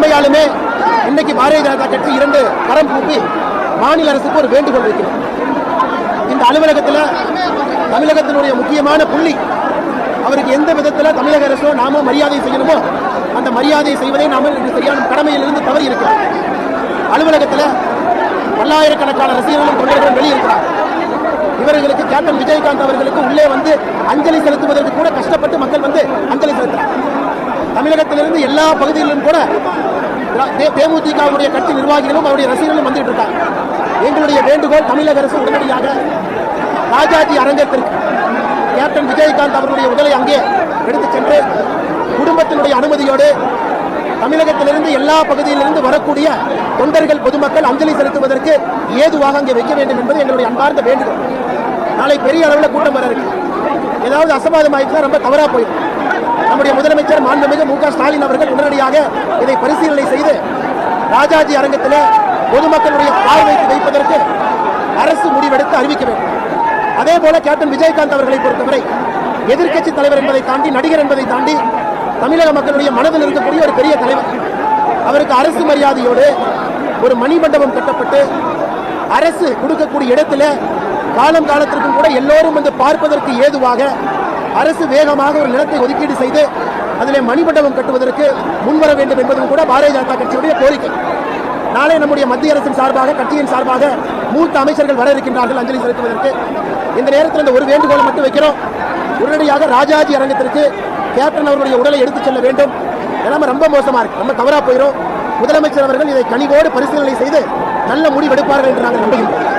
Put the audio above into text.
உண்மையாலுமே இன்னைக்கு பாரதிய ஜனதா கட்சி இரண்டு கரம் கூப்பி மாநில அரசுக்கு ஒரு வேண்டுகோள் வைக்கிறோம். இந்த அலுவலகத்தில் தமிழகத்தினுடைய முக்கியமான புள்ளி அவருக்கு எந்த விதத்தில் தமிழக அரசோ நாம மரியாதை செய்யணுமோ அந்த மரியாதையை செய்வதை நாம சரியான கடமையிலிருந்து தவறி இருக்கிறோம். அலுவலகத்தில் பல்லாயிரக்கணக்கான ரசிகர்களும் தொண்டர்களும் வெளியிருக்கிறார். இவர்களுக்கு கேப்டன் விஜயகாந்த் அவர்களுக்கு உள்ளே வந்து அஞ்சலி செலுத்துவதற்கு கூட கஷ்டப்பட்டு மக்கள் வந்து அஞ்சலி செலுத்துறார். தமிழகத்திலிருந்து எல்லா பகுதிகளிலும் கூட தேமுதிகவுடைய கட்சி நிர்வாகிகளும் அவருடைய ரசிகர்களும் வந்துட்டு இருக்காங்க. எங்களுடைய வேண்டுகோள் தமிழக அரசு உடனடியாக ராஜாஜி அரங்கத்திற்கு கேப்டன் விஜயகாந்த் அவர்களுடைய உடலை அங்கே எடுத்துச் சென்று குடும்பத்தினுடைய அனுமதியோடு தமிழகத்திலிருந்து எல்லா பகுதியிலிருந்து வரக்கூடிய தொண்டர்கள் பொதுமக்கள் அஞ்சலி செலுத்துவதற்கு ஏதுவாக அங்கே வைக்க வேண்டும் என்பது எங்களுடைய அன்பார்ந்த வேண்டுகோள். நாளை பெரிய அளவில் கூட்டம் வர இருக்கு. ஏதாவது அசம்பாதம் ஆயிடுச்சுன்னா ரொம்ப தவறா போயிடும். நம்முடைய முதலமைச்சர் மாண்புமிகு மு.க. ஸ்டாலின் அவர்கள் உடனடியாக இதை பரிசீலனை செய்து ராஜாஜி அரங்கத்தில் பொதுமக்களுடைய பார்வைக்கு வைப்பதற்கு அரசு முடிவெடுத்து அறிவிக்க வேண்டும். அதே போல கேப்டன் விஜயகாந்த் அவர்களை பொறுத்தவரை எதிர்க்கட்சி தலைவர் என்பதை தாண்டி நடிகர் என்பதை தாண்டி தமிழக மக்களுடைய மனதில் இருக்கக்கூடிய ஒரு பெரிய தலைவர். அவருக்கு அரசு மரியாதையோடு ஒரு மணிமண்டபம் கட்டப்பட்டு அரசு கொடுக்கக்கூடிய இடத்துல காலம் காலத்திற்கும் கூட எல்லோரும் வந்து பார்ப்பதற்கு ஏதுவாக அரசு வேகமாக ஒரு நிலத்தை ஒதுக்கீடு செய்து அதிலே மணிமண்டபம் கட்டுவதற்கு முன்வர வேண்டும் என்பதும் கூட பாரதிய ஜனதா கட்சியுடைய கோரிக்கை. நாளை நம்முடைய மத்திய அரசின் சார்பாக கட்சியின் சார்பாக மூத்த அமைச்சர்கள் வர இருக்கின்றார்கள் அஞ்சலி செலுத்துவதற்கு. இந்த நேரத்தில் இந்த ஒரு வேண்டுகோளை மட்டும் வைக்கிறோம். உடனடியாக ராஜாஜி அரங்கத்திற்கு கேப்டன் அவர்களுடைய உடலை எடுத்துச் செல்ல வேண்டும். எல்லாமே ரொம்ப மோசமா இருக்கு, ரொம்ப தவறா போயிடும். முதலமைச்சர் அவர்கள் இதை கனிவோடு பரிசீலனை செய்து நல்ல முடிவெடுப்பார்கள் என்று நாங்கள் நம்புகின்றோம்.